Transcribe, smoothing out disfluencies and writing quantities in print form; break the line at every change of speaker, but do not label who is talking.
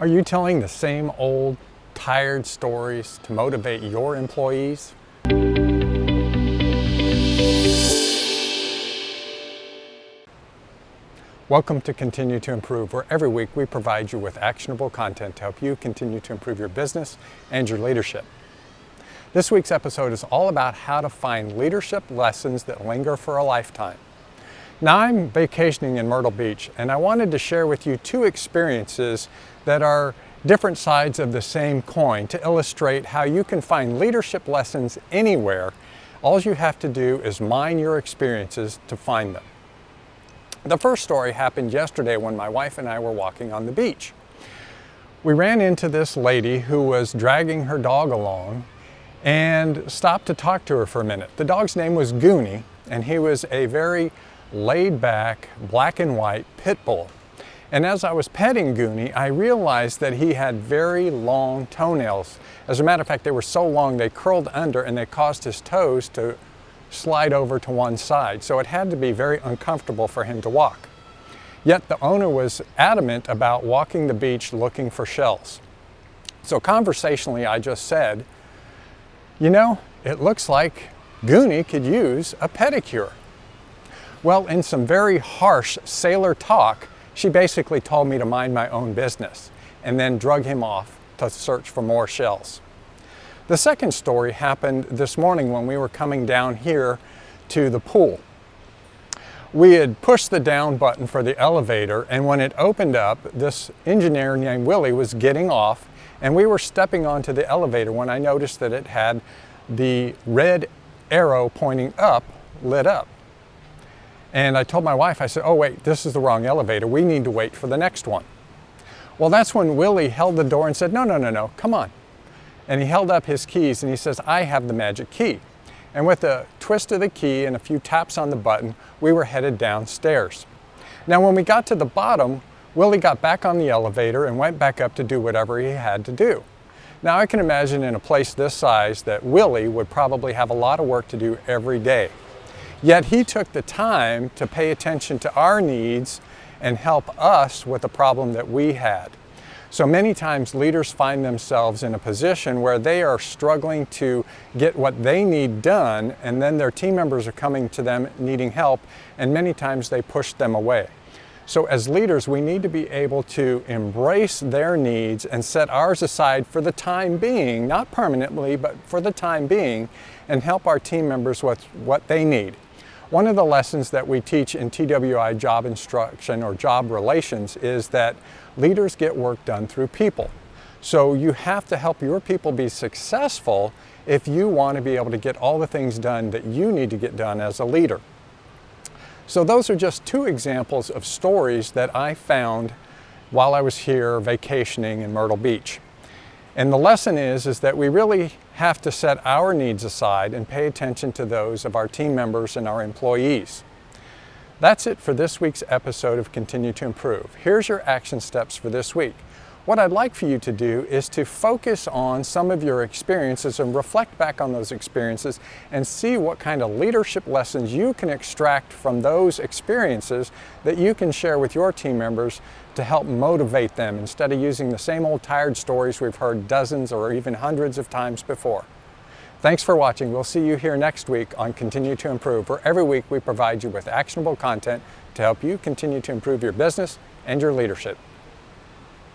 Are you telling the same old, tired stories to motivate your employees? Welcome to Continue to Improve, where every week we provide you with actionable content to help you continue to improve your business and your leadership. This week's episode is all about how to find leadership lessons that linger for a lifetime. Now, I'm vacationing in Myrtle Beach, and I wanted to share with you two experiences that are different sides of the same coin to illustrate how you can find leadership lessons anywhere. All you have to do is mine your experiences to find them. The first story happened yesterday when my wife and I were walking on the beach. We ran into this lady who was dragging her dog along and stopped to talk to her for a minute. The dog's name was Goonie, and he was a very laid-back, black and white pit bull. And as I was petting Goonie, I realized that he had very long toenails. As a matter of fact, they were so long they curled under and they caused his toes to slide over to one side. So it had to be very uncomfortable for him to walk. Yet the owner was adamant about walking the beach looking for shells. So conversationally, I just said, you know, it looks like Goonie could use a pedicure. Well, in some very harsh sailor talk, she basically told me to mind my own business and then drug him off to search for more shells. The second story happened this morning when we were coming down here to the pool. We had pushed the down button for the elevator, and when it opened up, this engineer named Willie was getting off, and we were stepping onto the elevator when I noticed that it had the red arrow pointing up lit up. And I told my wife, I said, oh wait, this is the wrong elevator. We need to wait for the next one. Well, that's when Willie held the door and said, no, come on. And he held up his keys and he says, I have the magic key. And with a twist of the key and a few taps on the button, we were headed downstairs. Now, when we got to the bottom, Willie got back on the elevator and went back up to do whatever he had to do. Now, I can imagine in a place this size that Willie would probably have a lot of work to do every day. Yet he took the time to pay attention to our needs and help us with the problem that we had. So many times leaders find themselves in a position where they are struggling to get what they need done, and then their team members are coming to them needing help, and many times they push them away. So as leaders, we need to be able to embrace their needs and set ours aside for the time being, not permanently, but for the time being, and help our team members with what they need. One of the lessons that we teach in TWI job instruction or job relations is that leaders get work done through people. So you have to help your people be successful if you want to be able to get all the things done that you need to get done as a leader. So those are just two examples of stories that I found while I was here vacationing in Myrtle Beach. And the lesson is that we really have to set our needs aside and pay attention to those of our team members and our employees. That's it for this week's episode of Continue to Improve. Here's your action steps for this week. What I'd like for you to do is to focus on some of your experiences and reflect back on those experiences and see what kind of leadership lessons you can extract from those experiences that you can share with your team members to help motivate them instead of using the same old tired stories we've heard dozens or even hundreds of times before. Thanks for watching. We'll see you here next week on Continue to Improve, where every week we provide you with actionable content to help you continue to improve your business and your leadership.